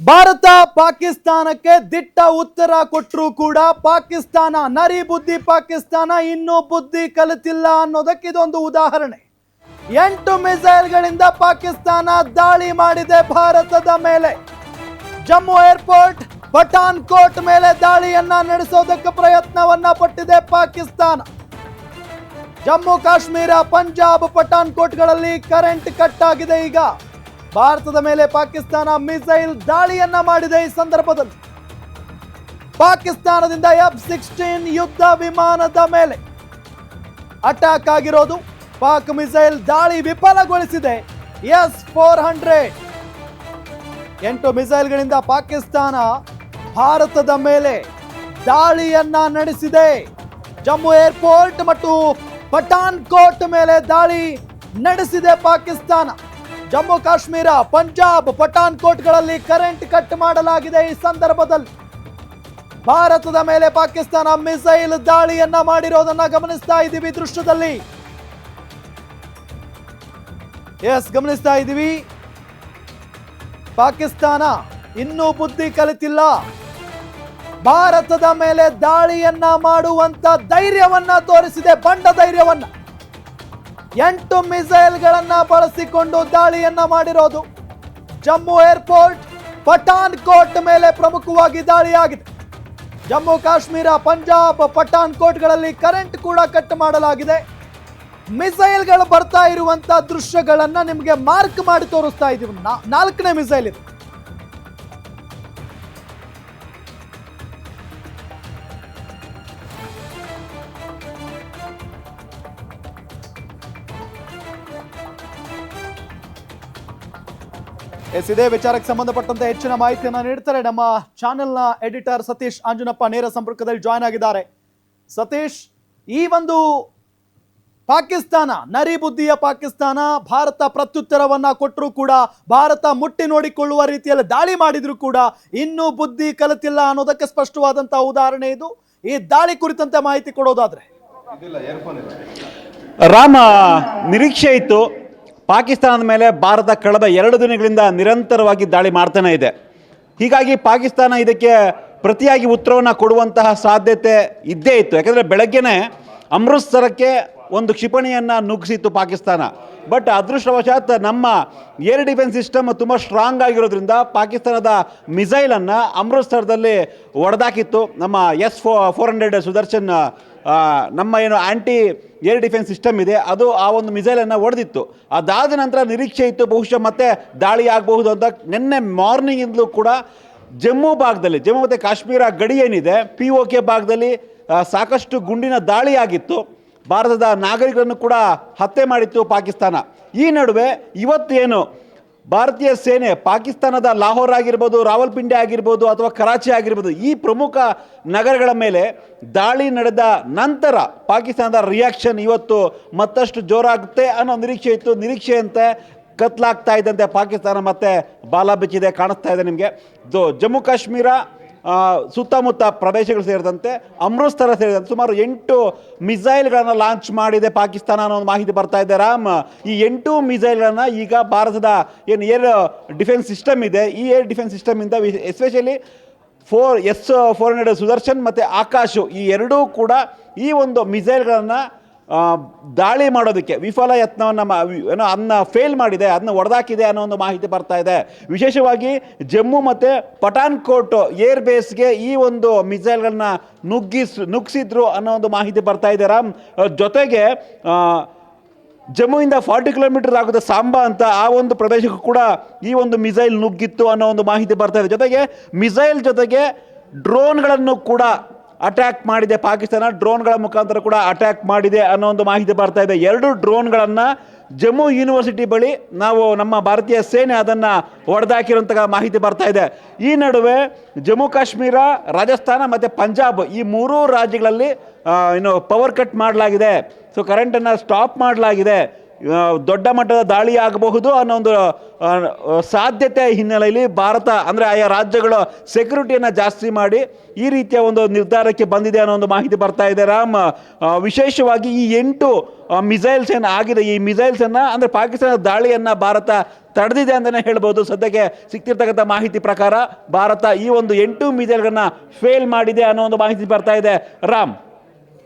ಭಾರತ ಪಾಕಿಸ್ತಾನಕ್ಕೆ ದಿಟ್ಟ ಉತ್ತರ ಕೊಟ್ಟರು ಕೂಡ ಪಾಕಿಸ್ತಾನ ನರಿ ಬುದ್ಧಿ ಪಾಕಿಸ್ತಾನ ಇನ್ನೂ ಬುದ್ಧಿ ಕಲಿತಿಲ್ಲ ಅನ್ನೋದಕ್ಕೆ ಇದೊಂದು ಉದಾಹರಣೆ. 8 ಮಿಸೈಲ್ಗಳಿಂದ ಪಾಕಿಸ್ತಾನ ದಾಳಿ ಮಾಡಿದೆ ಭಾರತದ ಮೇಲೆ. ಜಮ್ಮು ಏರ್ಪೋರ್ಟ್, ಪಠಾನ್ಕೋಟ್ ಮೇಲೆ ದಾಳಿಯನ್ನ ನಡೆಸೋದಕ್ಕೆ ಪ್ರಯತ್ನವನ್ನ ಪಟ್ಟಿದೆ ಪಾಕಿಸ್ತಾನ. ಜಮ್ಮು ಕಾಶ್ಮೀರ, ಪಂಜಾಬ್, ಪಠಾನ್ಕೋಟ್ಗಳಲ್ಲಿ ಕರೆಂಟ್ ಕಟ್ ಆಗಿದೆ. ಈಗ ಭಾರತದ ಮೇಲೆ ಪಾಕಿಸ್ತಾನ ಮಿಸೈಲ್ ದಾಳಿಯನ್ನ ಮಾಡಿದೆ. ಈ ಸಂದರ್ಭದಲ್ಲಿ ಪಾಕಿಸ್ತಾನದಿಂದ F-16 ಯುದ್ಧ ವಿಮಾನದ ಮೇಲೆ ಅಟ್ಯಾಕ್ ಆಗಿರೋದು. ಪಾಕ್ ಮಿಸೈಲ್ ದಾಳಿ ವಿಫಲಗೊಳಿಸಿದೆ S-400. 8 ಮಿಸೈಲ್ಗಳಿಂದ ಪಾಕಿಸ್ತಾನ ಭಾರತದ ಮೇಲೆ ದಾಳಿಯನ್ನ ನಡೆಸಿದೆ. ಜಮ್ಮು ಏರ್ಪೋರ್ಟ್ ಮತ್ತು ಪಠಾನ್ಕೋಟ್ ಮೇಲೆ ದಾಳಿ ನಡೆಸಿದೆ ಪಾಕಿಸ್ತಾನ. ಜಮ್ಮು ಕಾಶ್ಮೀರ, ಪಂಜಾಬ್, ಪಠಾನ್ಕೋಟ್ಗಳಲ್ಲಿ ಕರೆಂಟ್ ಕಟ್ ಮಾಡಲಾಗಿದೆ. ಈ ಸಂದರ್ಭದಲ್ಲಿ ಭಾರತದ ಮೇಲೆ ಪಾಕಿಸ್ತಾನ ಮಿಸೈಲ್ ದಾಳಿಯನ್ನ ಮಾಡಿರೋದನ್ನ ಗಮನಿಸ್ತಾ ಇದ್ದೀವಿ ದೃಶ್ಯದಲ್ಲಿ. ಗಮನಿಸ್ತಾ ಇದ್ದೀವಿ. ಪಾಕಿಸ್ತಾನ ಇನ್ನೂ ಬುದ್ಧಿ ಕಲಿತಿಲ್ಲ. ಭಾರತದ ಮೇಲೆ ದಾಳಿಯನ್ನ ಮಾಡುವಂತ ಧೈರ್ಯವನ್ನ ತೋರಿಸಿದೆ, ಬಂಡ ಧೈರ್ಯವನ್ನ. 8 ಮಿಸೈಲ್ಗಳನ್ನ ಬಳಸಿಕೊಂಡು ದಾಳಿಯನ್ನ ಮಾಡಿರೋದು. ಜಮ್ಮು ಏರ್ಪೋರ್ಟ್, ಪಠಾನ್ಕೋಟ್ ಮೇಲೆ ಪ್ರಮುಖವಾಗಿ ದಾಳಿಯಾಗಿದೆ. ಜಮ್ಮು ಕಾಶ್ಮೀರ, ಪಂಜಾಬ್, ಪಠಾನ್ಕೋಟ್ಗಳಲ್ಲಿ ಕರೆಂಟ್ ಕೂಡ ಕಟ್ ಮಾಡಲಾಗಿದೆ. ಮಿಸೈಲ್ಗಳು ಬರ್ತಾ ಇರುವಂತ ದೃಶ್ಯಗಳನ್ನ ನಿಮಗೆ ಮಾರ್ಕ್ ಮಾಡಿ ತೋರಿಸ್ತಾ ಇದ್ದೀವಿ. 4ನೇ ಮಿಸೈಲ್ ಇದು. ಇದೇ ವಿಚಾರಕ್ಕೆ ಸಂಬಂಧಪಟ್ಟಂತೆ ಹೆಚ್ಚಿನ ಮಾಹಿತಿಯನ್ನು ನೀಡ್ತಾರೆ ನಮ್ಮ ಚಾನೆಲ್ನ ಎಡಿಟರ್ ಸತೀಶ್ ಆಂಜನಪ್ಪ ನೇರ ಸಂಪರ್ಕದಲ್ಲಿ ಜಾಯ್ನ್ ಆಗಿದ್ದಾರೆ. ಸತೀಶ್, ಈ ಒಂದು ಪಾಕಿಸ್ತಾನ, ನರಿ ಬುದ್ಧಿಯ ಪಾಕಿಸ್ತಾನ, ಭಾರತ ಪ್ರತ್ಯುತ್ತರವನ್ನ ಕೊಟ್ಟರು ಕೂಡ, ಭಾರತ ಮುಟ್ಟಿ ನೋಡಿಕೊಳ್ಳುವ ರೀತಿಯಲ್ಲಿ ದಾಳಿ ಮಾಡಿದ್ರು ಕೂಡ ಇನ್ನೂ ಬುದ್ಧಿ ಕಲಿತಿಲ್ಲ ಅನ್ನೋದಕ್ಕೆ ಸ್ಪಷ್ಟವಾದಂತಹ ಉದಾಹರಣೆ ಇದು. ಈ ದಾಳಿ ಕುರಿತಂತೆ ಮಾಹಿತಿ ಕೊಡೋದಾದ್ರೆ. ರಾಮ, ನಿರೀಕ್ಷೆ ಇತ್ತು ಪಾಕಿಸ್ತಾನದ ಮೇಲೆ ಭಾರತ ಕಳೆದ 2 ದಿನಗಳಿಂದ ನಿರಂತರವಾಗಿ ದಾಳಿ ಮಾಡ್ತಾನೆ ಇದೆ. ಹೀಗಾಗಿ ಪಾಕಿಸ್ತಾನ ಇದಕ್ಕೆ ಪ್ರತಿಯಾಗಿ ಉತ್ತರವನ್ನು ಕೊಡುವಂತಹ ಸಾಧ್ಯತೆ ಇದ್ದೇ ಇತ್ತು. ಯಾಕಂದರೆ ಬೆಳಗ್ಗೆನೇ ಅಮೃತ್ಸರಕ್ಕೆ ಒಂದು ಕ್ಷಿಪಣಿಯನ್ನು ನುಗ್ಗಿಸಿತ್ತು ಪಾಕಿಸ್ತಾನ. ಬಟ್ ಅದೃಷ್ಟವಶಾತ್ ನಮ್ಮ ಏರ್ ಡಿಫೆನ್ಸ್ ಸಿಸ್ಟಮ್ ತುಂಬ ಸ್ಟ್ರಾಂಗ್ ಆಗಿರೋದ್ರಿಂದ ಪಾಕಿಸ್ತಾನದ ಮಿಸೈಲನ್ನು ಅಮೃತ್ಸರದಲ್ಲಿ ಹೊಡೆದಾಕಿತ್ತು. ನಮ್ಮ S-400 ಸುದರ್ಶನ್, ನಮ್ಮ ಏನು ಆ್ಯಂಟಿ ಏರ್ ಡಿಫೆನ್ಸ್ ಸಿಸ್ಟಮ್ ಇದೆ, ಅದು ಆ ಒಂದು ಮಿಸೈಲನ್ನು ಹೊಡೆದಿತ್ತು. ಅದಾದ ನಂತರ ನಿರೀಕ್ಷೆ ಇತ್ತು ಬಹುಶಃ ಮತ್ತೆ ದಾಳಿ ಆಗಬಹುದು ಅಂತ. ನಿನ್ನೆ ಮಾರ್ನಿಂಗಿಂದಲೂ ಕೂಡ ಜಮ್ಮು ಭಾಗದಲ್ಲಿ, ಜಮ್ಮು ಮತ್ತು ಕಾಶ್ಮೀರ ಗಡಿ ಏನಿದೆ, POK ಭಾಗದಲ್ಲಿ ಸಾಕಷ್ಟು ಗುಂಡಿನ ದಾಳಿ ಆಗಿತ್ತು. ಭಾರತದ ನಾಗರಿಕರನ್ನು ಕೂಡ ಹತ್ಯೆ ಮಾಡಿತ್ತು ಪಾಕಿಸ್ತಾನ. ಈ ನಡುವೆ ಇವತ್ತೇನು ಭಾರತೀಯ ಸೇನೆ ಪಾಕಿಸ್ತಾನದ ಲಾಹೋರ್ ಆಗಿರ್ಬೋದು, ರಾವಲ್ಪಿಂಡಿ ಆಗಿರ್ಬೋದು, ಅಥವಾ ಕರಾಚಿ ಆಗಿರ್ಬೋದು, ಈ ಪ್ರಮುಖ ನಗರಗಳ ಮೇಲೆ ದಾಳಿ ನಡೆದ ನಂತರ ಪಾಕಿಸ್ತಾನದ ರಿಯಾಕ್ಷನ್ ಇವತ್ತು ಮತ್ತಷ್ಟು ಜೋರಾಗುತ್ತೆ ಅನ್ನೋ ನಿರೀಕ್ಷೆ ಇತ್ತು. ನಿರೀಕ್ಷೆಯಂತೆ ಕತ್ಲಾಗ್ತಾ ಇದ್ದಂತೆ ಪಾಕಿಸ್ತಾನ ಮತ್ತೆ ಬಾಲ ಬಿಚ್ಚಿದೆ, ಕಾಣಿಸ್ತಾ ಇದೆ ನಿಮಗೆ. ಜಮ್ಮು ಕಾಶ್ಮೀರ ಸುತ್ತಮುತ್ತ ಪ್ರದೇಶಗಳು ಸೇರಿದಂತೆ ಅಮೃತ್ಸರ ಸೇರಿದಂತೆ ಸುಮಾರು 8 ಮಿಸೈಲ್ಗಳನ್ನು ಲಾಂಚ್ ಮಾಡಿದೆ ಪಾಕಿಸ್ತಾನ ಅನ್ನೋ ಒಂದು ಮಾಹಿತಿ ಬರ್ತಾ ಇದೆ. ರಾಮ್, ಈ 8 ಮಿಸೈಲ್ಗಳನ್ನು ಈಗ ಭಾರತದ ಏನು ಏರ್ ಡಿಫೆನ್ಸ್ ಸಿಸ್ಟಮ್ ಇದೆ, ಈ ಏರ್ ಡಿಫೆನ್ಸ್ ಸಿಸ್ಟಮಿಂದ ಎಸ್ಪೆಷಲಿ S-400 ಸುದರ್ಶನ್ ಮತ್ತು ಆಕಾಶ್, ಈ ಎರಡೂ ಕೂಡ ಈ ಒಂದು ಮಿಸೈಲ್ಗಳನ್ನು ದಾಳಿ ಮಾಡೋದಕ್ಕೆ ವಿಫಲ ಯತ್ನವನ್ನು ಅದನ್ನ ಫೇಲ್ ಮಾಡಿದೆ, ಅದನ್ನ ಹೊಡೆದಾಕಿದೆ ಅನ್ನೋ ಒಂದು ಮಾಹಿತಿ ಬರ್ತಾ ಇದೆ. ವಿಶೇಷವಾಗಿ ಜಮ್ಮು ಮತ್ತು ಪಠಾನ್ಕೋಟ್ ಏರ್ ಬೇಸ್ಗೆ ಈ ಒಂದು ಮಿಸೈಲ್ಗಳನ್ನ ನುಗ್ಗಿಸಿದ್ರು ಅನ್ನೋ ಒಂದು ಮಾಹಿತಿ ಬರ್ತಾ ಇದೆ. ರಾಮ್, ಜೊತೆಗೆ ಜಮ್ಮುವಿಂದ 40 ಕಿಲೋಮೀಟರ್ ಆಗುತ್ತೆ ಸಾಂಬಾ ಅಂತ, ಆ ಒಂದು ಪ್ರದೇಶಕ್ಕೂ ಕೂಡ ಈ ಒಂದು ಮಿಸೈಲ್ ನುಗ್ಗಿತ್ತು ಅನ್ನೋ ಒಂದು ಮಾಹಿತಿ ಬರ್ತಾ ಇದೆ. ಜೊತೆಗೆ ಮಿಸೈಲ್ ಜೊತೆಗೆ ಡ್ರೋನ್ಗಳನ್ನು ಕೂಡ ಅಟ್ಯಾಕ್ ಮಾಡಿದೆ ಪಾಕಿಸ್ತಾನ. ಡ್ರೋನ್ಗಳ ಮುಖಾಂತರ ಕೂಡ ಅಟ್ಯಾಕ್ ಮಾಡಿದೆ ಅನ್ನೋ ಒಂದು ಮಾಹಿತಿ ಬರ್ತಾ ಇದೆ. 2 ಡ್ರೋನ್ಗಳನ್ನು ಜಮ್ಮು ಯೂನಿವರ್ಸಿಟಿ ಬಳಿ ನಮ್ಮ ಭಾರತೀಯ ಸೇನೆ ಅದನ್ನು ಹೊಡೆದಾಕಿರುವಂಥ ಮಾಹಿತಿ ಬರ್ತಾ ಇದೆ. ಈ ನಡುವೆ ಜಮ್ಮು ಕಾಶ್ಮೀರ, ರಾಜಸ್ಥಾನ ಮತ್ತು ಪಂಜಾಬ್, ಈ 3 ರಾಜ್ಯಗಳಲ್ಲಿ ಪವರ್ ಕಟ್ ಮಾಡಲಾಗಿದೆ. ಸೊ ಕರೆಂಟನ್ನು ಸ್ಟಾಪ್ ಮಾಡಲಾಗಿದೆ. ದೊಡ್ಡ ಮಟ್ಟದ ದಾಳಿ ಆಗಬಹುದು ಅನ್ನೋ ಒಂದು ಸಾಧ್ಯತೆ ಹಿನ್ನೆಲೆಯಲ್ಲಿ ಭಾರತ ಅಂದರೆ ಆಯಾ ರಾಜ್ಯಗಳ ಸೆಕ್ಯೂರಿಟಿಯನ್ನು ಜಾಸ್ತಿ ಮಾಡಿ ಈ ರೀತಿಯ ಒಂದು ನಿರ್ಧಾರಕ್ಕೆ ಬಂದಿದೆ ಅನ್ನೋ ಒಂದು ಮಾಹಿತಿ ಬರ್ತಾ ಇದೆ ರಾಮ್. ವಿಶೇಷವಾಗಿ ಈ 8 ಮಿಸೈಲ್ಸ್ ಏನು ಆಗಿದೆ, ಈ ಮಿಸೈಲ್ಸನ್ನು ಅಂದರೆ ಪಾಕಿಸ್ತಾನದ ದಾಳಿಯನ್ನು ಭಾರತ ತಡೆದಿದೆ ಅಂತಲೇ ಹೇಳ್ಬೋದು. ಸದ್ಯಕ್ಕೆ ಸಿಗ್ತಿರ್ತಕ್ಕಂಥ ಮಾಹಿತಿ ಪ್ರಕಾರ ಭಾರತ ಈ ಒಂದು 8 ಮಿಸೈಲ್ಗಳನ್ನ ಫೇಲ್ ಮಾಡಿದೆ ಅನ್ನೋ ಒಂದು ಮಾಹಿತಿ ಬರ್ತಾ ಇದೆ ರಾಮ್.